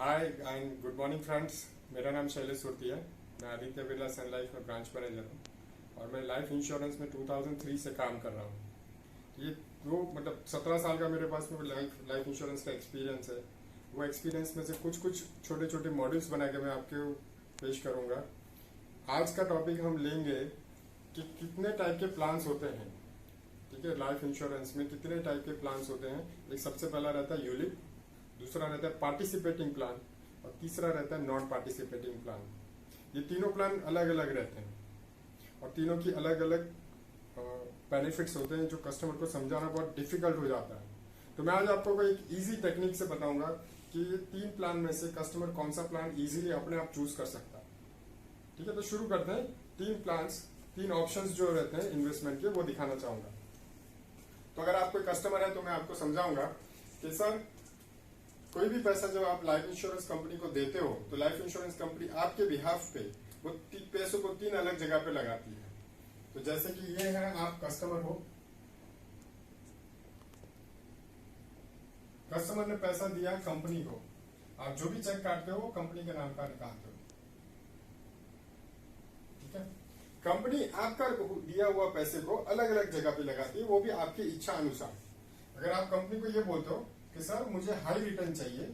Hi and good morning friends. मेरा नाम शैलेश सुरती है। मैं आदित्य बिरला सन लाइफ में ब्रांच मैनेजर हूँ और मैं लाइफ इंश्योरेंस में 2003 से काम कर रहा हूँ। ये वो मतलब 17 साल का मेरे पास में लाइफ इंश्योरेंस का एक्सपीरियंस है। वो एक्सपीरियंस में से कुछ छोटे छोटे मॉड्यूल्स बना के मैं आपके पेश करूँगा। आज का टॉपिक हम लेंगे कि कितने टाइप के प्लान्स होते हैं। ठीक है, लाइफ इंश्योरेंस में कितने टाइप के प्लान्स होते हैं। एक सबसे पहला रहता है यूलिप, दूसरा रहता है पार्टिसिपेटिंग प्लान और तीसरा रहता है नॉन पार्टिसिपेटिंग प्लान। ये तीनों प्लान अलग अलग रहते हैं और तीनों की अलग अलग बेनिफिट्स होते हैं जो कस्टमर को समझाना बहुत डिफिकल्ट हो जाता है। तो मैं आज आपको एक इजी टेक्निक से बताऊंगा कि ये तीन प्लान में से कस्टमर कौन सा प्लान इजीली अपने आप चूज कर सकता है। ठीक है, तो शुरू करते हैं। तीन ऑप्शंस जो रहते हैं इन्वेस्टमेंट के वो दिखाना चाहूंगा। तो अगर आप कोई कस्टमर है तो मैं आपको समझाऊंगा कि सर कोई भी पैसा जब आप लाइफ इंश्योरेंस कंपनी को देते हो तो लाइफ इंश्योरेंस कंपनी आपके बिहाफ पे वो पैसों को तीन अलग जगह पे लगाती है। तो जैसे कि ये है, आप कस्टमर हो, कस्टमर ने पैसा दिया कंपनी को, आप जो भी चेक काटते हो वो कंपनी के नाम का निकालते हो। ठीक है, कंपनी आपका दिया हुआ पैसे को अलग अलग जगह पे लगाती है, वो भी आपकी इच्छा अनुसार। अगर आप कंपनी को ये बोलते हो कि सर मुझे हाई रिटर्न चाहिए,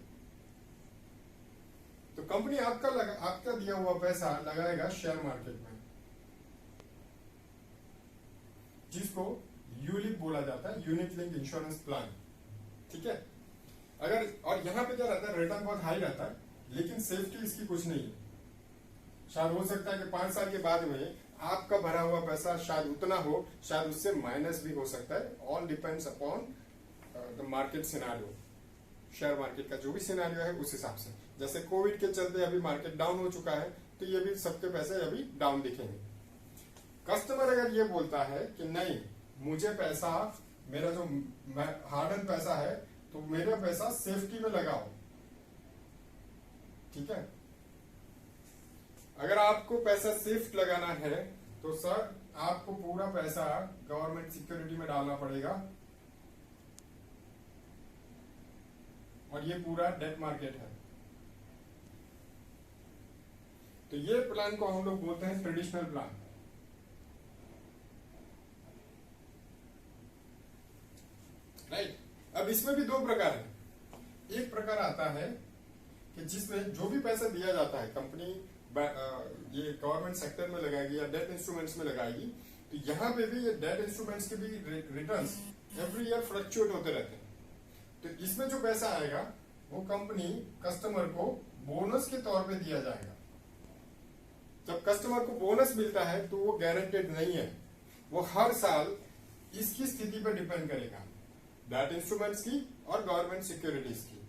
तो कंपनी आपका दिया हुआ पैसा लगाएगा शेयर मार्केट में, जिसको यूलिप बोला जाता है, यूनिट लिंक इंश्योरेंस प्लान। ठीक है, अगर और यहां पे क्या रहता है, रिटर्न बहुत हाई रहता है लेकिन सेफ्टी इसकी कुछ नहीं है। शायद हो सकता है कि 5 साल के बाद में आपका भरा हुआ पैसा शायद उतना हो, शायद उससे माइनस भी हो सकता है। All depends upon the market scenario, share market का जो भी सिनारियो है उस हिसाब से। जैसे कोविड के चलते अभी मार्केट डाउन हो चुका है तो ये भी सबके पैसे अभी डाउन दिखेंगे। कस्टमर अगर ये बोलता है कि नहीं, मुझे पैसा, मेरा जो हार्ड एंड पैसा है तो मेरा पैसा सेफ्टी में लगाओ। ठीक है, अगर आपको पैसा सेफ लगाना है तो सर आपको पूरा पैसा गवर्नमेंट सिक्योरिटी में डालना पड़ेगा और ये पूरा डेट मार्केट है। तो ये प्लान को हम लोग बोलते हैं ट्रेडिशनल प्लान। राइट, अब इसमें भी दो प्रकार है। एक प्रकार आता है कि जिसमें जो भी पैसा दिया जाता है कंपनी ये गवर्नमेंट सेक्टर में लगाएगी या डेट इंस्ट्रूमेंट्स में लगाएगी, तो यहां पे भी ये डेट इंस्ट्रूमेंट्स के भी रिटर्न्स एवरी ईयर फ्लक्चुएट होते रहते हैं। तो इसमें जो पैसा आएगा वो कंपनी कस्टमर को बोनस के तौर पे दिया जाएगा। जब कस्टमर को बोनस मिलता है तो वो गारंटेड नहीं है, वो हर साल इसकी स्थिति पर डिपेंड करेगा, डेट इंस्ट्रूमेंट्स की और गवर्नमेंट सिक्योरिटीज की।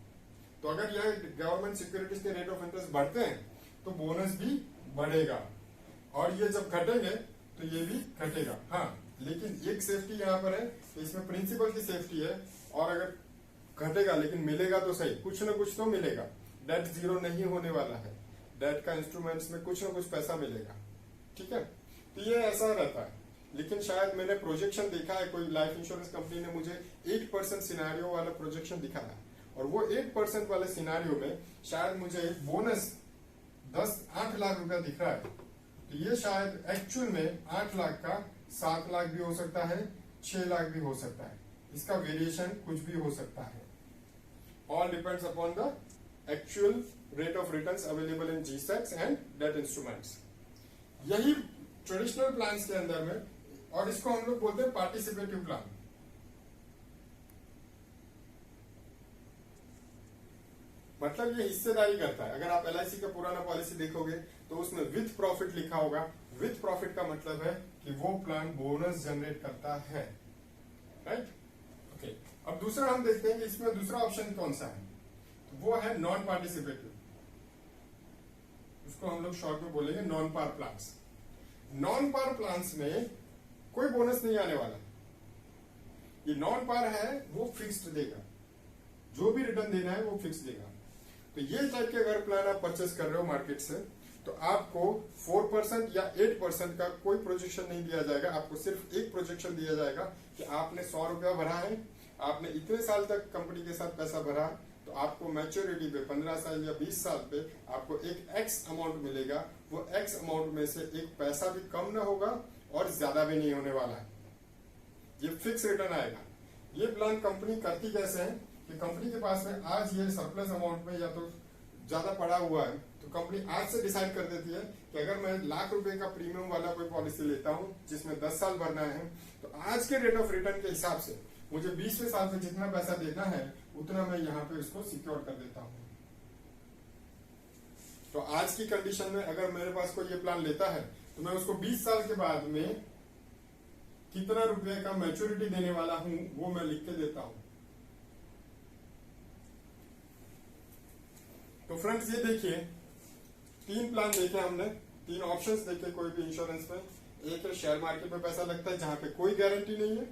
तो अगर यह गवर्नमेंट सिक्योरिटीज के रेट ऑफ इंटरेस्ट बढ़ते हैं तो बोनस भी बढ़ेगा और ये जब घटेंगे तो ये भी घटेगा। हाँ, लेकिन एक सेफ्टी यहाँ पर है तो इसमें प्रिंसिपल की सेफ्टी है, और अगर घटेगा लेकिन मिलेगा तो सही, कुछ ना कुछ तो मिलेगा। डेट जीरो नहीं होने वाला है, डेट का इंस्ट्रूमेंट्स में कुछ ना कुछ पैसा मिलेगा। ठीक है, तो ये ऐसा रहता है। लेकिन शायद मैंने प्रोजेक्शन देखा है, कोई लाइफ इंश्योरेंस कंपनी ने मुझे 8% सिनारियो वाला प्रोजेक्शन दिखाया और वो 8% वाले सिनारियो में शायद मुझे बोनस 8 लाख रुपया दिख रहा है। तो ये शायद एक्चुअल में 8 लाख का 7 लाख भी हो सकता है, 6 लाख भी हो सकता है, इसका वेरिएशन कुछ भी हो सकता है। All depends upon the actual rate of returns available in G secs and debt instruments. यही ट्रेडिशनल प्लान्स के अंदर में, और इसको हम लोग बोलते हैं पार्टिसिपेटिव प्लान। मतलब ये हिस्सेदारी करता है। अगर आप LIC का पुराना पॉलिसी देखोगे तो उसमें विथ प्रॉफिट लिखा होगा। विथ प्रॉफिट का मतलब है कि वो प्लान बोनस जनरेट करता है। Right, okay. अब दूसरा हम देखते हैं कि इसमें दूसरा ऑप्शन कौन सा है, तो वो है नॉन पार्टिसिपेटिव। उसको हम लोग शॉर्ट में बोलेंगे नॉन पार प्लान्स। नॉन पार प्लान्स में कोई बोनस नहीं आने वाला। ये नॉन पार है वो फिक्स्ड देगा, जो भी रिटर्न देना है वो फिक्स देगा। तो ये टाइप के अगर प्लान आप परचेस कर रहे हो मार्केट से तो आपको 4% या 8% का कोई प्रोजेक्शन नहीं दिया जाएगा। आपको सिर्फ एक प्रोजेक्शन दिया जाएगा कि आपने 100 रुपया भरा है, आपने इतने साल तक कंपनी के साथ पैसा भरा, तो आपको मैच्योरिटी पे 15 साल या 20 साल पे आपको एक एक्स अमाउंट मिलेगा। वो एक्स अमाउंट में से एक पैसा भी कम ना होगा और ज्यादा भी नहीं होने वाला है, ये फिक्स रिटर्न आएगा। ये प्लान कंपनी करती कैसे है कि कंपनी के पास में आज ये सरप्लस अमाउंट में या तो ज्यादा पड़ा हुआ है, तो कंपनी आज से डिसाइड कर देती है कि अगर मैं ₹1,00,000 का प्रीमियम वाला कोई पॉलिसी लेता हूं जिसमें 10 साल भरना है, तो आज के रेट ऑफ रिटर्न के हिसाब से मुझे 20वें साल में जितना पैसा देना है उतना मैं यहाँ पे उसको सिक्योर कर देता हूँ। तो आज की कंडीशन में अगर मेरे पास कोई ये प्लान लेता है तो मैं उसको 20 साल के बाद में कितना रुपए का मैच्योरिटी देने वाला हूं वो मैं लिख के देता हूं। तो फ्रेंड्स ये देखिए, 3 प्लान देखे हमने, 3 ऑप्शंस देखे कोई भी इंश्योरेंस में। एक है शेयर मार्केट में पैसा लगता है जहां पे कोई गारंटी नहीं है।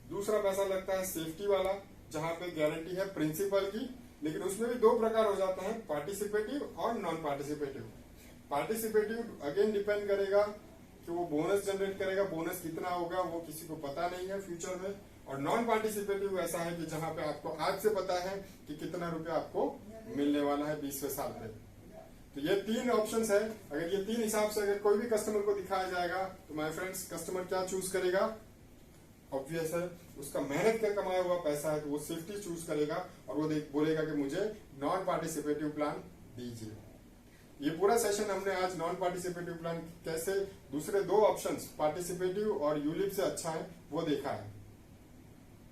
दूसरा पैसा लगता है सेफ्टी वाला जहां पे गारंटी है प्रिंसिपल की, लेकिन उसमें भी 2 प्रकार हो जाते हैं, पार्टिसिपेटिव और non participative. Participative again depend करेगा कि वो बोनस जनरेट करेगा, बोनस कितना होगा वो किसी को पता नहीं है फ्यूचर में। और नॉन पार्टिसिपेटिव ऐसा है कि जहां पे आपको आज से पता है कि कितना रुपया आपको मिलने वाला है 20वें साल पे। तो ये 3 ऑप्शंस है। अगर ये 3 हिसाब से अगर कोई भी कस्टमर को दिखाया जाएगा तो माय फ्रेंड्स कस्टमर क्या चूज करेगा? ऑब्वियस है, उसका मेहनत का कमाया हुआ पैसा है तो वो सेफ्टी चूज करेगा और वो बोलेगा कि मुझे नॉन पार्टिसिपेटिव प्लान दीजिए। ये पूरा सेशन हमने आज नॉन पार्टिसिपेटिव प्लान कैसे दूसरे 2 ऑप्शंस पार्टिसिपेटिव और यूलिप से अच्छा है वो देखा है।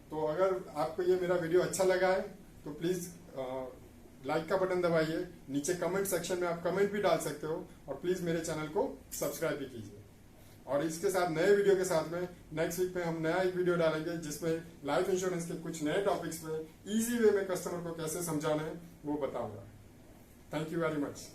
तो अगर आपको ये मेरा वीडियो अच्छा लगा है तो प्लीज लाइक का बटन दबाइए, नीचे कमेंट सेक्शन में आप कमेंट भी डाल सकते हो और प्लीज मेरे चैनल को सब्सक्राइब भी कीजिए। और इसके साथ नए वीडियो के साथ में नेक्स्ट वीक में हम नया एक वीडियो डालेंगे जिसमें लाइफ इंश्योरेंस के कुछ नए टॉपिक्स में इजी वे में कस्टमर को कैसे समझाना है वो बताऊंगा। Thank you very much.